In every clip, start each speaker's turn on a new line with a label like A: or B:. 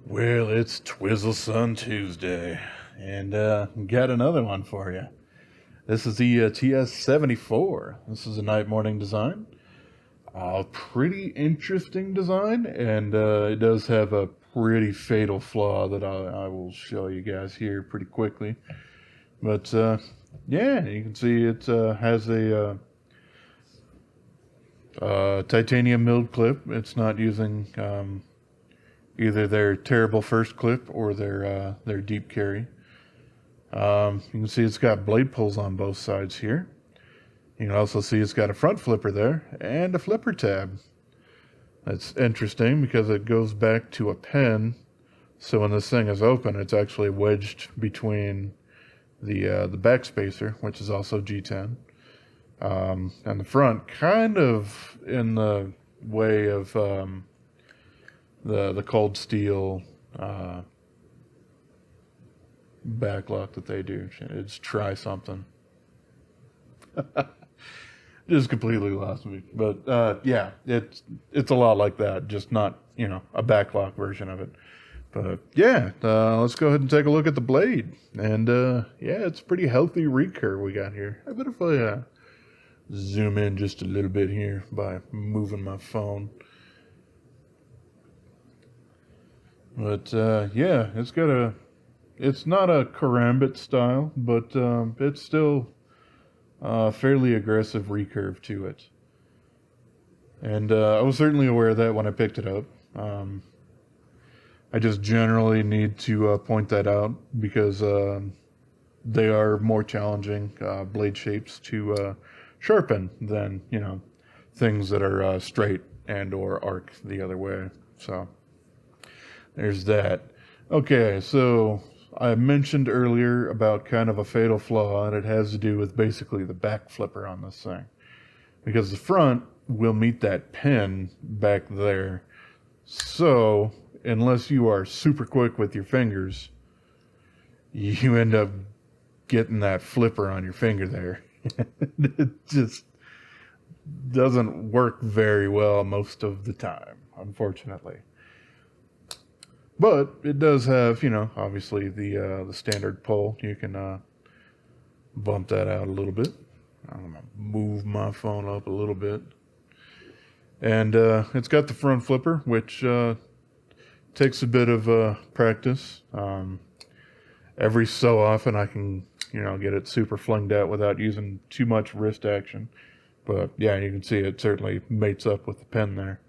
A: Well, it's TwoSun Tuesday, and got another one for you. This is the TS74. This is a NightMorning design. Pretty interesting design, and it does have a pretty fatal flaw that I will show you guys here pretty quickly. But yeah, you can see it has a titanium milled clip. It's not using either their terrible first clip or their deep carry. You can see it's got blade pulls on both sides here. You can also see it's got a front flipper there and a flipper tab. That's interesting because it goes back to a pen. So when this thing is open, it's actually wedged between the back spacer, which is also G10, and the front, kind of in the way of the cold steel backlock that they do. It's try something. Just completely lost me. But yeah, it's a lot like that, just not, a backlock version of it. But yeah, let's go ahead and take a look at the blade. And yeah, it's a pretty healthy recurve we got here. I bet if I zoom in just a little bit here by moving my phone. But yeah, it's not a karambit style, but it's still fairly aggressive recurve to it. And I was certainly aware of that when I picked it up. I just generally need to point that out because they are more challenging blade shapes to sharpen than, things that are straight and or arc the other way. So there's that. Okay, so I mentioned earlier about kind of a fatal flaw, and it has to do with basically the back flipper on this thing. Because the front will meet that pin back there. So, unless you are super quick with your fingers, you end up getting that flipper on your finger there. It just doesn't work very well most of the time, unfortunately. But it does have, obviously the standard pull. You can bump that out a little bit. I'm gonna move my phone up a little bit, and it's got the front flipper, which takes a bit of practice. Every so often, I can, get it super flinged out without using too much wrist action. But yeah, you can see it certainly mates up with the pen there.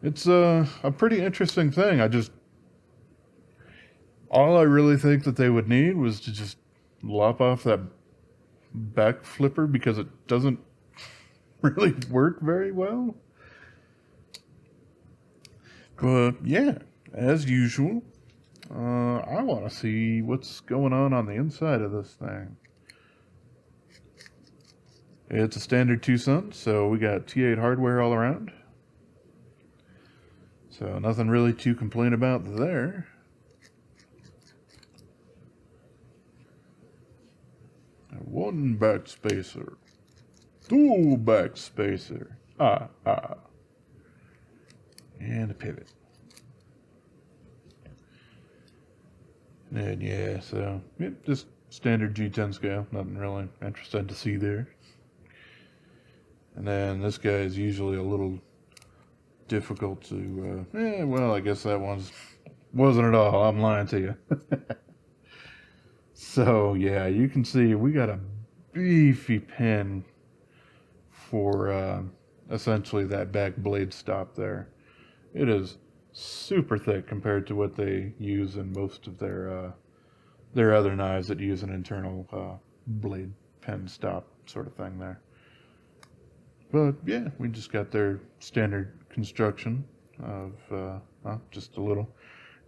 A: It's a pretty interesting thing. All I really think that they would need was to just lop off that back flipper because it doesn't really work very well. But yeah, as usual, I want to see what's going on the inside of this thing. It's a standard TwoSun, so we got T8 hardware all around. So nothing really to complain about there. One back spacer. Two back spacer. And a pivot. And yeah, so just standard G10 scale. Nothing really interesting to see there. And then this guy is usually a little difficult to, well, I guess that wasn't at all. I'm lying to you. So, yeah, you can see we got a beefy pin for essentially that back blade stop there. It is super thick compared to what they use in most of their other knives that use an internal blade pen stop sort of thing there. But yeah, we just got their standard construction of just a little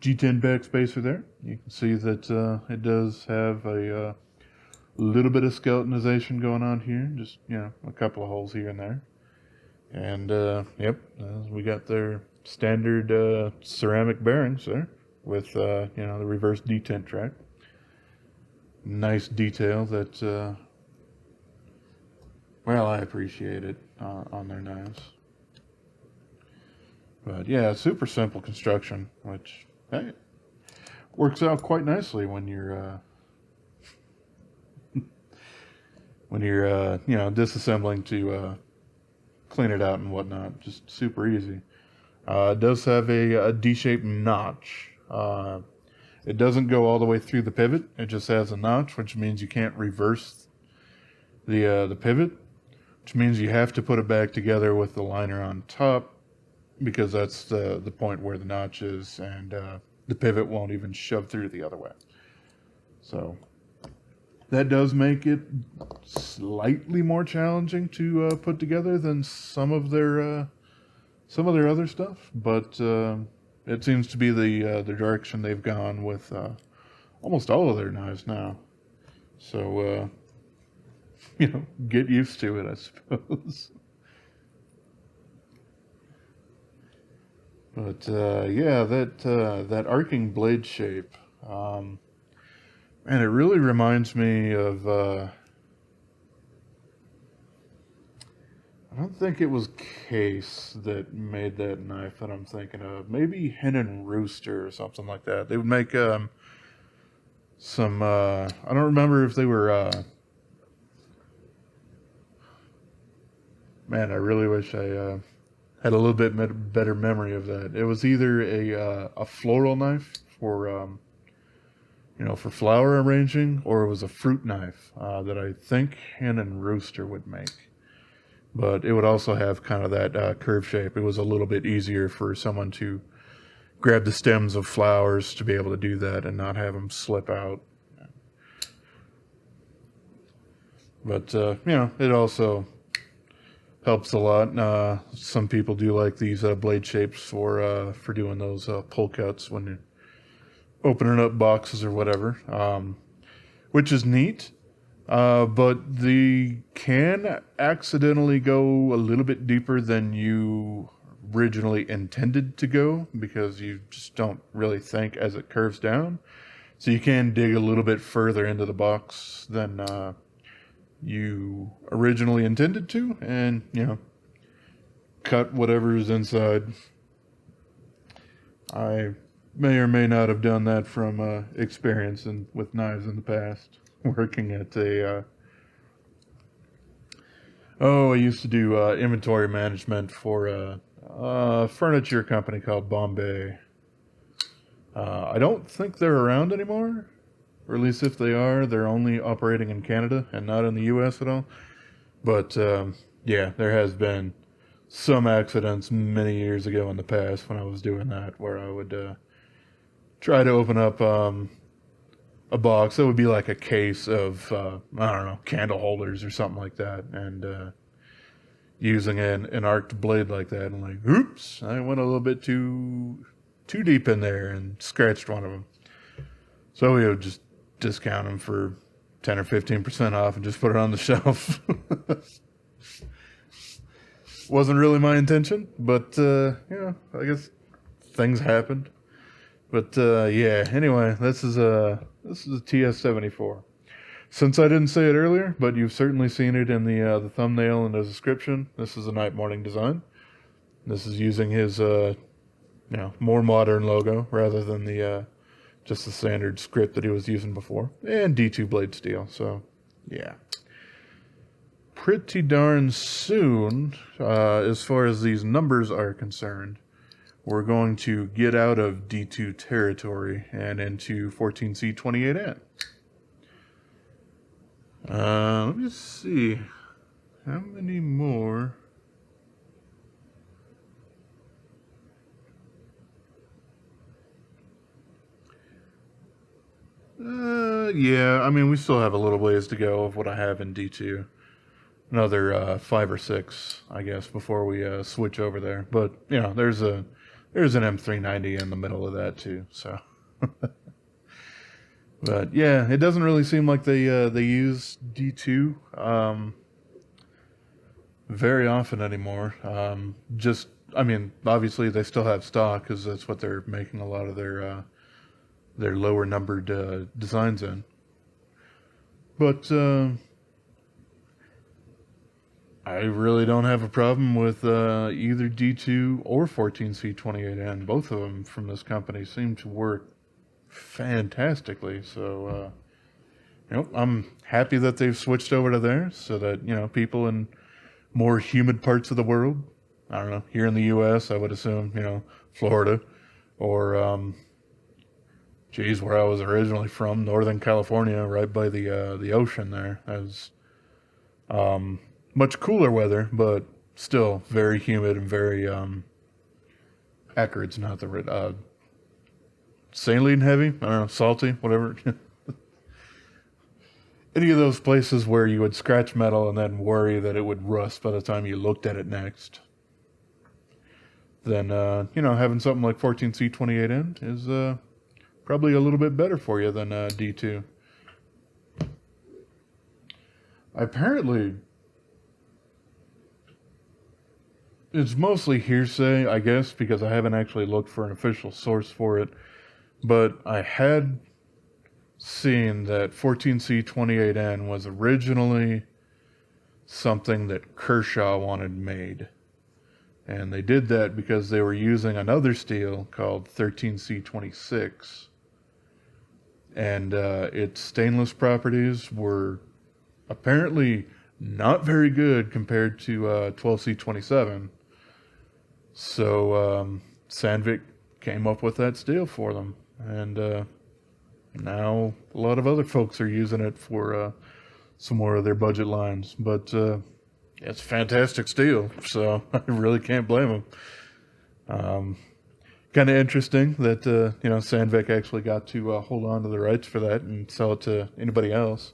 A: G10 back spacer there. You can see that it does have a little bit of skeletonization going on here, just a couple of holes here and there. And yep, we got their standard ceramic bearings there with the reverse detent track. Nice detail that well, I appreciate it on their knives. But yeah, super simple construction, which hey, works out quite nicely when you're disassembling to clean it out and whatnot. Just super easy. It does have a D-shaped notch. It doesn't go all the way through the pivot. It just has a notch, which means you can't reverse the pivot, which means you have to put it back together with the liner on top, because that's the point where the notch is, and the pivot won't even shove through the other way. So that does make it slightly more challenging to put together than some of their other stuff, but it seems to be the direction they've gone with almost all of their knives now. So get used to it, I suppose. But yeah, that arcing blade shape, and it really reminds me of. I don't think it was Case that made that knife that I'm thinking of. Maybe Hen and Rooster or something like that. They would make some. I don't remember if they were. Man, I really wish I had a little bit better memory of that. It was either a floral knife for for flower arranging, or it was a fruit knife that I think Hen and Rooster would make. But it would also have kind of that curve shape. It was a little bit easier for someone to grab the stems of flowers to be able to do that and not have them slip out. But it also helps a lot. Some people do like these blade shapes for doing those pull cuts when you're opening up boxes or whatever, which is neat. But they can accidentally go a little bit deeper than you originally intended to go, because you just don't really think as it curves down. So you can dig a little bit further into the box than you originally intended to, and cut whatever is inside. I may or may not have done that from experience with knives in the past, working at I used to do inventory management for a furniture company called Bombay. I don't think they're around anymore, or at least if they are, they're only operating in Canada and not in the US at all. But yeah, there has been some accidents many years ago in the past when I was doing that, where I would try to open up a box that would be like a case of I don't know, candle holders or something like that, and using an arced blade like that, and like, oops, I went a little bit too deep in there and scratched one of them. So we would just discount them for 10 or 15% off and just put it on the shelf. Wasn't really my intention, but I guess things happened. But yeah, anyway, this is a TS74. Since I didn't say it earlier, but you've certainly seen it in the thumbnail and the description, this is a NightMorning design. This is using his more modern logo rather than the just the standard script that he was using before, and D2 blade steel. So yeah, pretty darn soon, as far as these numbers are concerned, we're going to get out of D2 territory and into 14C28N. Let me see. How many more? Yeah, I mean, we still have a little ways to go of what I have in D2. Another 5 or 6, I guess, before we switch over there. But, there's an M390 in the middle of that, too, so... But yeah, it doesn't really seem like they use D2 very often anymore. Obviously they still have stock because that's what they're making a lot of their lower numbered designs in. But I really don't have a problem with either D2 or 14C28N. Both of them from this company seem to work fantastically. So, I'm happy that they've switched over to theirs so that, people in more humid parts of the world, I don't know, here in the U.S., I would assume, Florida or, where I was originally from, Northern California, right by the ocean there. As much cooler weather, but still very humid and very acid's not the right saline heavy. I don't know, salty, whatever. Any of those places where you would scratch metal and then worry that it would rust by the time you looked at it next. Then having something like 14C28N is probably a little bit better for you than D2. Apparently, it's mostly hearsay, I guess, because I haven't actually looked for an official source for it. But I had seen that 14C28N was originally something that Kershaw wanted made. And they did that because they were using another steel called 13C26. And its stainless properties were apparently not very good compared to 12C27. So Sandvik came up with that steel for them. And now a lot of other folks are using it for some more of their budget lines. But it's fantastic steel, so I really can't blame them. Kind of interesting that Sandvik actually got to hold on to the rights for that and sell it to anybody else.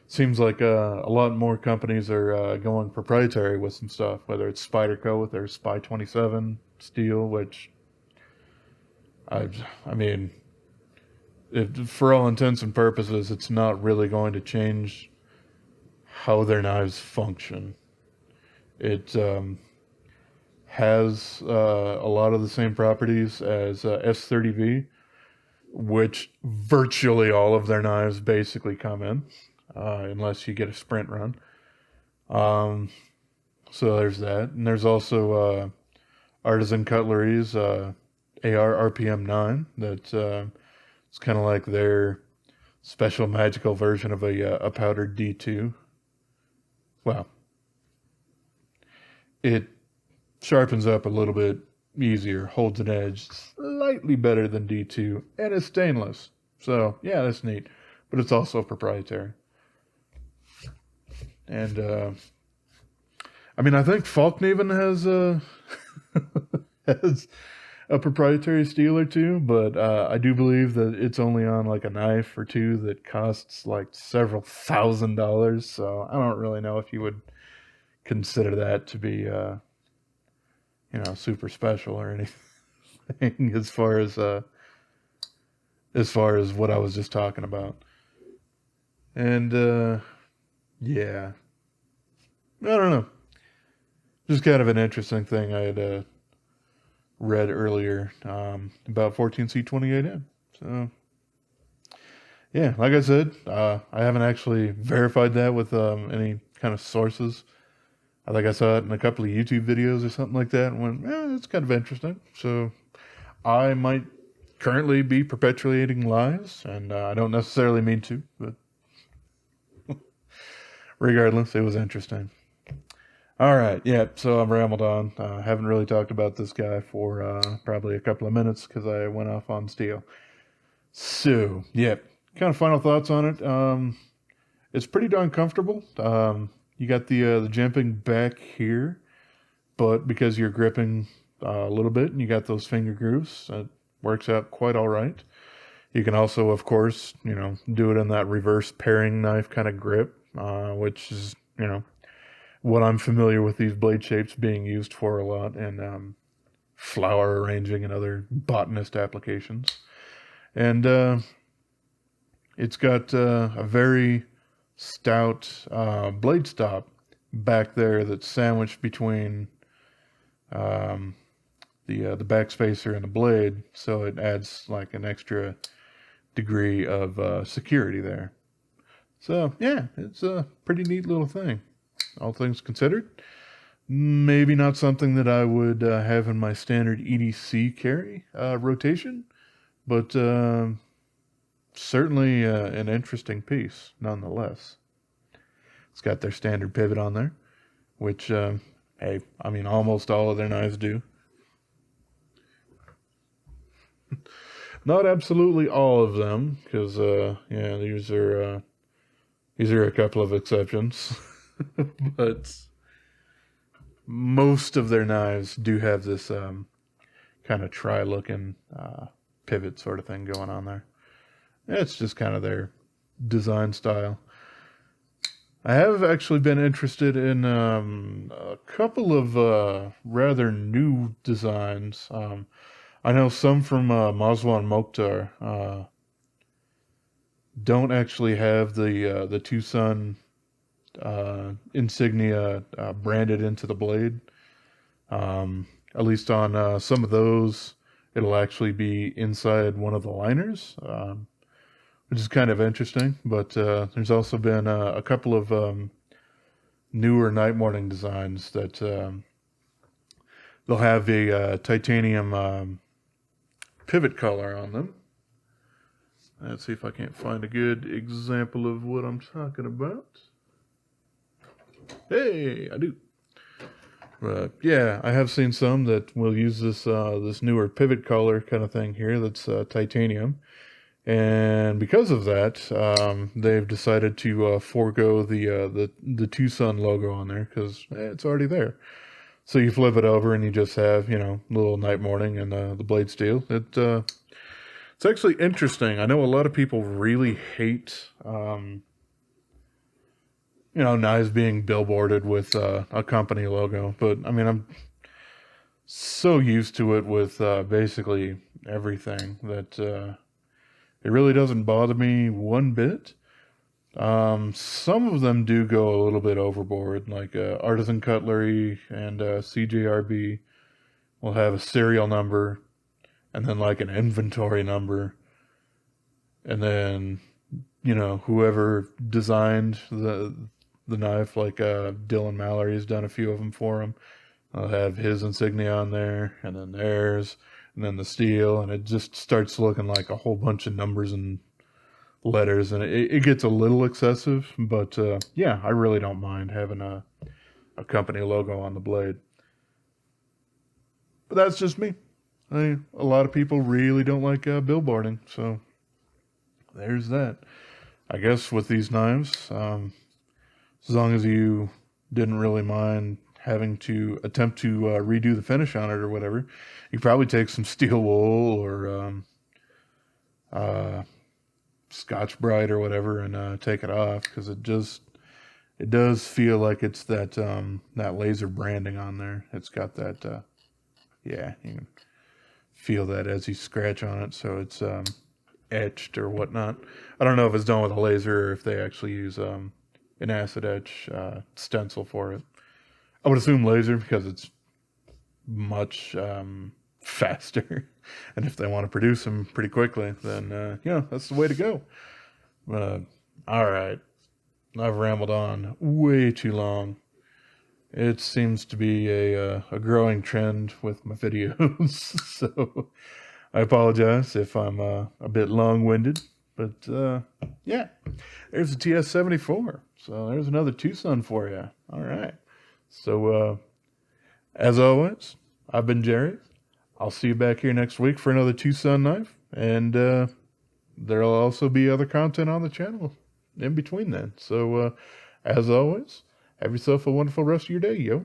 A: Seems like a lot more companies are going proprietary with some stuff, whether it's Spyderco with their Spy 27 steel, which I mean, for all intents and purposes, it's not really going to change how their knives function. It has a lot of the same properties as S30V, which virtually all of their knives basically come in, unless you get a sprint run. So there's that. And there's also Artisan Cutlery's AR RPM 9 that it's kind of like their special magical version of a powdered D2. Well, it sharpens up a little bit easier, holds an edge slightly better than D2, and it's stainless. So, yeah, that's neat. But it's also proprietary. And, I think Falkneven has has a proprietary steel or two, but I do believe that it's only on like a knife or two that costs like several $1,000s. So I don't really know if you would consider that to be super special or anything as far as what I was just talking about. And yeah, I don't know, just kind of an interesting thing I had read earlier about 14C28N. So yeah, like I said, I haven't actually verified that with any kind of sources. I think I saw it in a couple of YouTube videos or something like that and went, that's kind of interesting. So I might currently be perpetuating lies, and I don't necessarily mean to, but regardless, it was interesting. All right, yeah, so I've rambled on. Haven't really talked about this guy for probably a couple of minutes because I went off on steel. So, yeah, kind of final thoughts on it. It's pretty darn comfortable. You got the jimping back here, but because you're gripping a little bit and you got those finger grooves, it works out quite all right. You can also, of course, do it in that reverse paring knife kind of grip, which is, what I'm familiar with these blade shapes being used for a lot in flower arranging and other botanist applications. And it's got a very stout blade stop back there that's sandwiched between the back spacer and the blade, so it adds like an extra degree of security there. So yeah, it's a pretty neat little thing. all things considered. Maybe not something that I would have in my standard EDC carry rotation, but certainly an interesting piece nonetheless. It's got their standard pivot on there, which, hey, I mean, almost all of their knives do. Not absolutely all of them, because yeah, these are a couple of exceptions, but most of their knives do have this kind of try-looking pivot sort of thing going on there. It's just kind of their design style. I have actually been interested in a couple of rather new designs. I know some from Mazwan Mokhtar don't actually have the TwoSun insignia branded into the blade. At least on some of those, it'll actually be inside one of the liners, which is kind of interesting. But there's also been a couple of newer NightMorning designs that they'll have a titanium pivot collar on them. Let's see if I can't find a good example of what I'm talking about. Hey, I do. But yeah, I have seen some that will use this this newer pivot collar kind of thing here that's titanium. And because of that, they've decided to forego the TwoSun logo on there because it's already there. So you flip it over and you just have, you know, little NightMorning and the blade steel. It's actually interesting. I know a lot of people really hate, you know, knives being billboarded with a company logo, but I mean, I'm so used to it with basically everything that it really doesn't bother me one bit. Some of them do go a little bit overboard, like Artisan Cutlery and CJRB will have a serial number and then like an inventory number. And then, you know, whoever designed the knife, like Dylan Mallory has done a few of them for him. I'll have his insignia on there, and then theirs, and then the steel, and it just starts looking like a whole bunch of numbers and letters, and it gets a little excessive, but yeah, I really don't mind having a company logo on the blade. But that's just me. A lot of people really don't like billboarding, so there's that. I guess with these knives, as long as you didn't really mind having to attempt to redo the finish on it or whatever, you probably take some steel wool or Scotch Brite or whatever and take it off, because it does feel like it's that that laser branding on there. It's got that yeah, you can feel that as you scratch on it, so it's etched or whatnot. I don't know if it's done with a laser or if they actually use an acid etch stencil for it. I would assume laser because it's much faster, and if they want to produce them pretty quickly, then yeah, that's the way to go. All right, I've rambled on way too long. It seems to be a growing trend with my videos, so I apologize if I'm a bit long-winded, but yeah, there's the TS74. So there's another TwoSun for you. All right. So as always, I've been Jerry. I'll see you back here next week for another TwoSun knife, and there'll also be other content on the channel in between then. So as always, have yourself a wonderful rest of your day, yo.